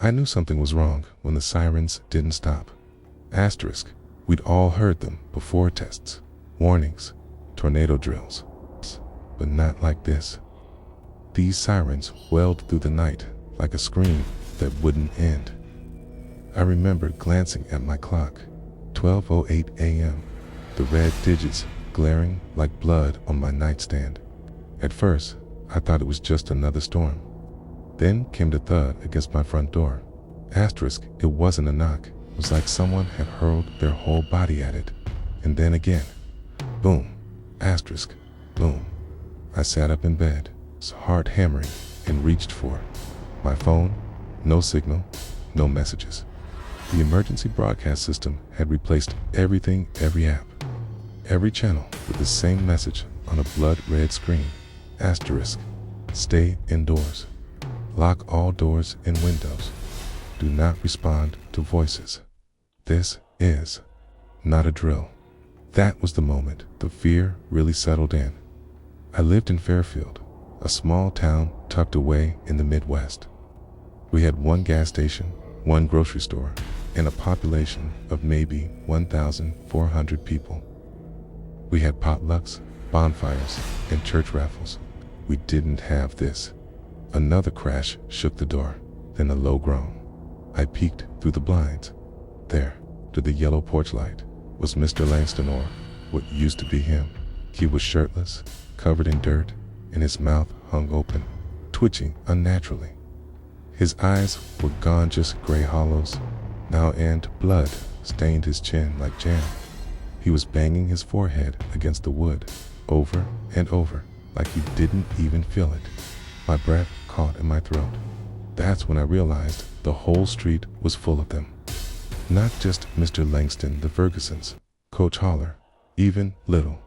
I knew something was wrong when the sirens didn't stop. Asterisk, we'd all heard them before tests, warnings, tornado drills, but not like this. These sirens wailed through the night like a scream that wouldn't end. I remember glancing at my clock, 12:08 a.m., the red digits glaring like blood on my nightstand. At first, I thought it was just another storm. Then came the thud against my front door. Asterisk, it wasn't a knock. It was like someone had hurled their whole body at it. And then again, boom, asterisk, boom. I sat up in bed, heart hammering, and reached for my phone. No signal, no messages. The emergency broadcast system had replaced everything, every app, every channel with the same message on a blood-red screen. Asterisk, stay indoors. Lock all doors and windows. Do not respond to voices. This is not a drill. That was the moment the fear really settled in. I lived in Fairfield, a small town tucked away in the Midwest. We had one gas station, one grocery store, and a population of maybe 1,400 people. We had potlucks, bonfires, and church raffles. We didn't have this. Another crash shook the door, then a low groan. I peeked through the blinds. There, to the yellow porch light, was Mr. Langston, or what used to be him. He was shirtless, covered in dirt, and his mouth hung open, twitching unnaturally. His eyes were gone, just gray hollows now, and blood stained his chin like jam. He was banging his forehead against the wood, over and over, like he didn't even feel it. My breath caught in my throat. That's when I realized the whole street was full of them. Not just Mr. Langston, the Fergusons, Coach Holler, even little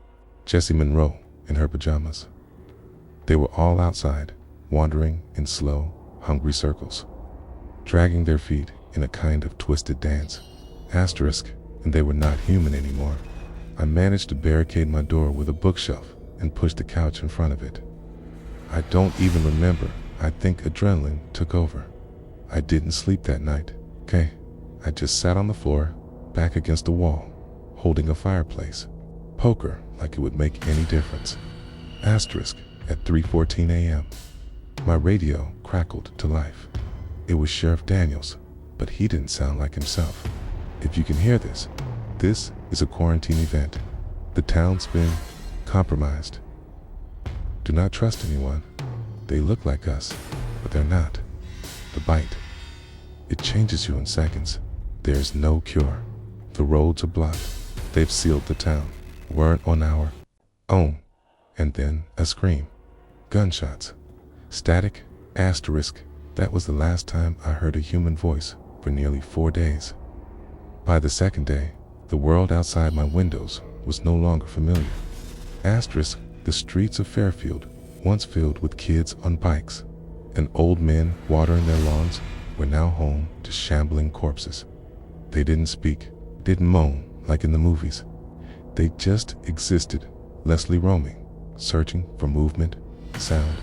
Jessie Monroe in her pajamas. They were all outside, wandering in slow, hungry circles, dragging their feet in a kind of twisted dance. Asterisk, and they were not human anymore. I managed to barricade my door with a bookshelf and push the couch in front of it. I don't even remember. I think adrenaline took over. I didn't sleep that night. Okay, I just sat on the floor, back against the wall, holding a fireplace. Poker, like it would make any difference. Asterisk, at 3:14 a.m. My radio crackled to life. It was Sheriff Daniels, but he didn't sound like himself. If you can hear this, this is a quarantine event. The town's been compromised. Do not trust anyone. They look like us, but they're not. The bite. It changes you in seconds. There's no cure. The roads are blocked. They've sealed the town. We're on our own. And then a scream. Gunshots. Static. Asterisk. That was the last time I heard a human voice for nearly 4 days. By the second day, the world outside my windows was no longer familiar. Asterisk. The streets of Fairfield, once filled with kids on bikes and old men watering their lawns, were now home to shambling corpses. They didn't speak, didn't moan like in the movies. They just existed, lessly roaming, searching for movement, sound,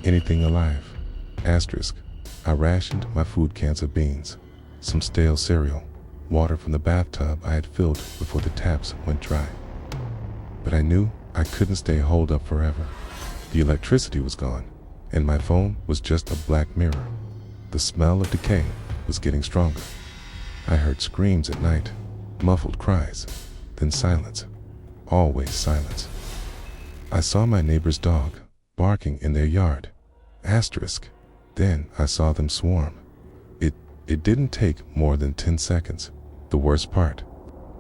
anything alive. Asterisk. I rationed my food cans of beans, some stale cereal, water from the bathtub I had filled before the taps went dry. But I knew I couldn't stay holed up forever. The electricity was gone, and my phone was just a black mirror. The smell of decay was getting stronger. I heard screams at night, muffled cries, then silence. Always silence. I saw my neighbor's dog barking in their yard. Asterisk. Then I saw them swarm. It didn't take more than 10 seconds. The worst part,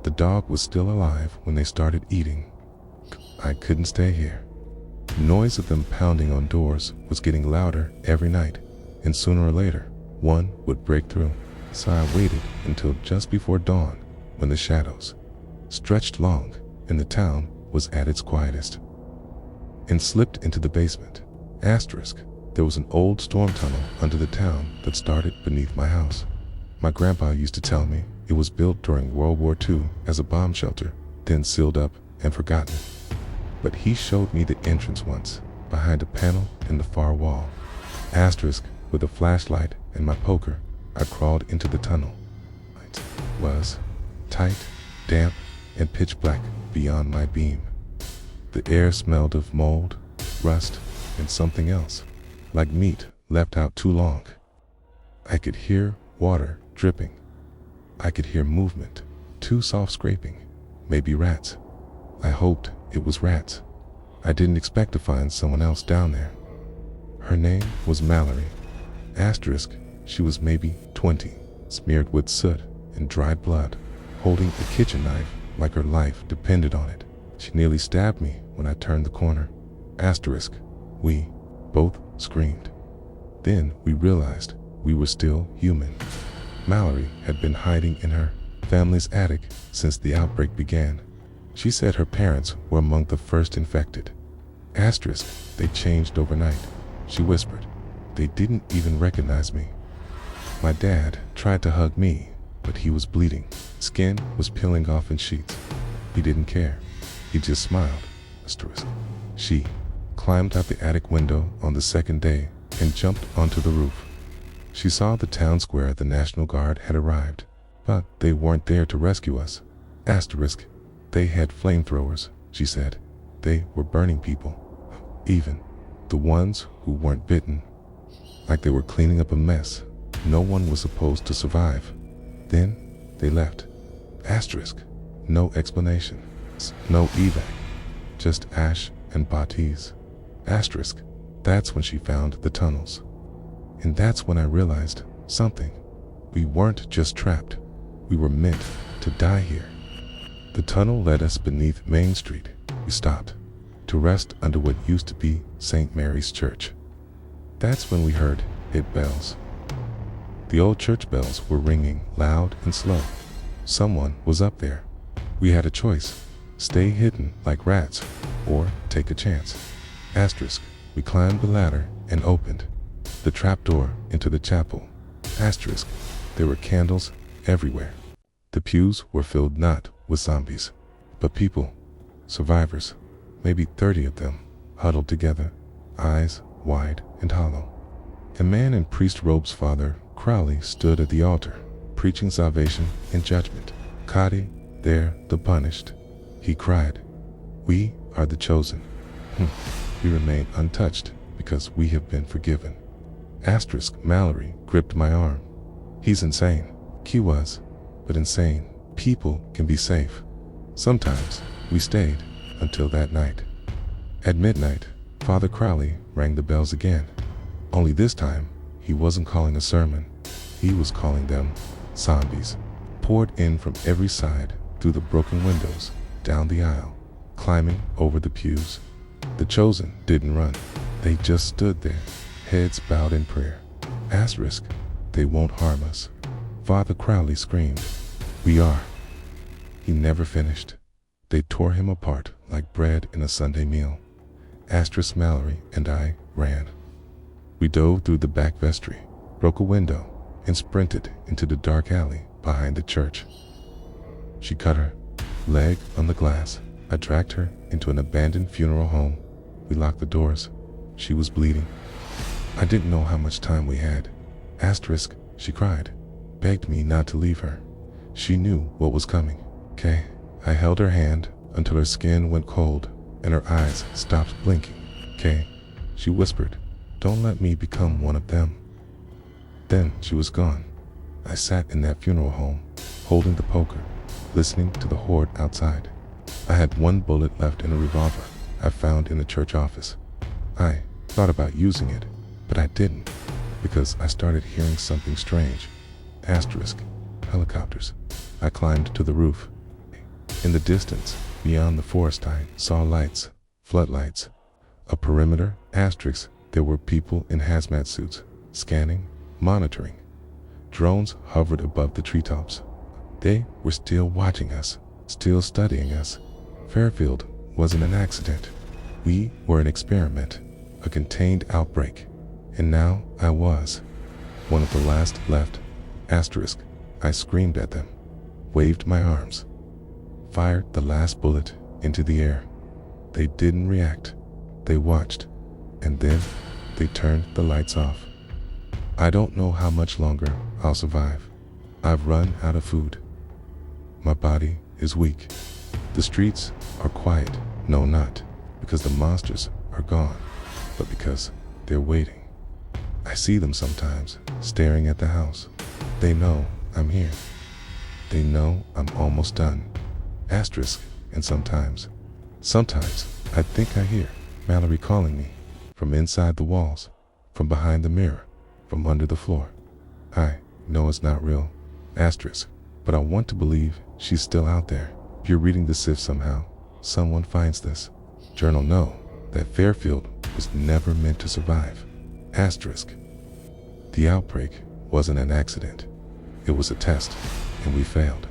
the dog was still alive when they started eating. I couldn't stay here. The noise of them pounding on doors was getting louder every night, and sooner or later, one would break through. So I waited until just before dawn, when the shadows stretched long and the town was at its quietest, and slipped into the basement. Asterisk. There was an old storm tunnel under the town that started beneath my house. My grandpa used to tell me it was built during World War II as a bomb shelter, then sealed up and forgotten. But he showed me the entrance once, behind a panel in the far wall. Asterisk. With a flashlight and my poker, I crawled into the tunnel. It was tight, damp, and pitch black beyond my beam. The air smelled of mold, rust, and something else, like meat left out too long. I could hear water dripping. I could hear movement, too soft scraping, maybe rats. I hoped it was rats. I didn't expect to find someone else down there. Her name was Mallory. Asterisk, she was maybe 20, smeared with soot and dried blood, holding a kitchen knife like her life depended on it. She nearly stabbed me when I turned the corner. Asterisk, we both screamed. Then we realized we were still human. Mallory had been hiding in her family's attic since the outbreak began. She said her parents were among the first infected. Asterisk, they changed overnight. She whispered. They didn't even recognize me. My dad tried to hug me, but he was bleeding. Skin was peeling off in sheets. He didn't care. He just smiled. Asterisk. She climbed out the attic window on the second day and jumped onto the roof. She saw the town square the National Guard had arrived, but they weren't there to rescue us. Asterisk. They had flamethrowers, she said. They were burning people. Even the ones who weren't bitten. Like they were cleaning up a mess. No one was supposed to survive. Then they left. Asterisk. No explanation. No evac. Just ash and bodies. Asterisk. That's when she found the tunnels. And that's when I realized something. We weren't just trapped. We were meant to die here. The tunnel led us beneath Main Street. We stopped to rest under what used to be St. Mary's Church. That's when we heard it bells. The old church bells were ringing loud and slow. Someone was up there. We had a choice. Stay hidden like rats or take a chance. Asterisk. We climbed the ladder and opened the trapdoor into the chapel. Asterisk. There were candles everywhere. The pews were filled not with zombies, but people, survivors, maybe 30 of them, huddled together, eyes wide and hollow. A man in priest robes, Father Crowley, stood at the altar, preaching salvation and judgment. Kadi, they're the punished, he cried. We are the chosen. We remain untouched because we have been forgiven. Asterisk. Mallory gripped my arm. He's insane. He was, but insane people can be safe. Sometimes we stayed until that night. At midnight, Father Crowley rang the bells again. Only this time, he wasn't calling a sermon. He was calling them zombies. Poured in from every side, through the broken windows, down the aisle, climbing over the pews. The chosen didn't run. They just stood there, heads bowed in prayer. Asterisk. They won't harm us. Father Crowley screamed. We are. He never finished. They tore him apart like bread in a Sunday meal. Asterisk. Mallory and I ran. We dove through the back vestry, broke a window, and sprinted into the dark alley behind the church. She cut her leg on the glass. I dragged her into an abandoned funeral home. We locked the doors. She was bleeding. I didn't know how much time we had. Asterisk. She cried, begged me not to leave her. She knew what was coming. Okay. I held her hand until her skin went cold and her eyes stopped blinking. Okay. She whispered, don't let me become one of them. Then she was gone. I sat in that funeral home, holding the poker, listening to the horde outside. I had one bullet left in a revolver I found in the church office. I thought about using it, but I didn't, because I started hearing something strange. Asterisk. Helicopters. I climbed to the roof. In the distance, beyond the forest, I saw lights, floodlights, a perimeter. Asterisk. There were people in hazmat suits, scanning, monitoring. Drones hovered above the treetops. They were still watching us, still studying us. Fairfield wasn't an accident. We were an experiment, a contained outbreak. And now I was one of the last left. Asterisk. I screamed at them, waved my arms, fired the last bullet into the air. They didn't react. They watched, and then they turned the lights off. I don't know how much longer I'll survive. I've run out of food. My body is weak. The streets are quiet. No, not because the monsters are gone, but because they're waiting. I see them sometimes, staring at the house. They know I'm here. They know I'm almost done. Asterisk, and sometimes I think I hear Mallory calling me from inside the walls, from behind the mirror, from under the floor. I know it's not real. Asterisk, but I want to believe she's still out there. If you're reading this, if somehow someone finds this journal, know that Fairfield was never meant to survive. Asterisk. The outbreak wasn't an accident. It was a test, and we failed.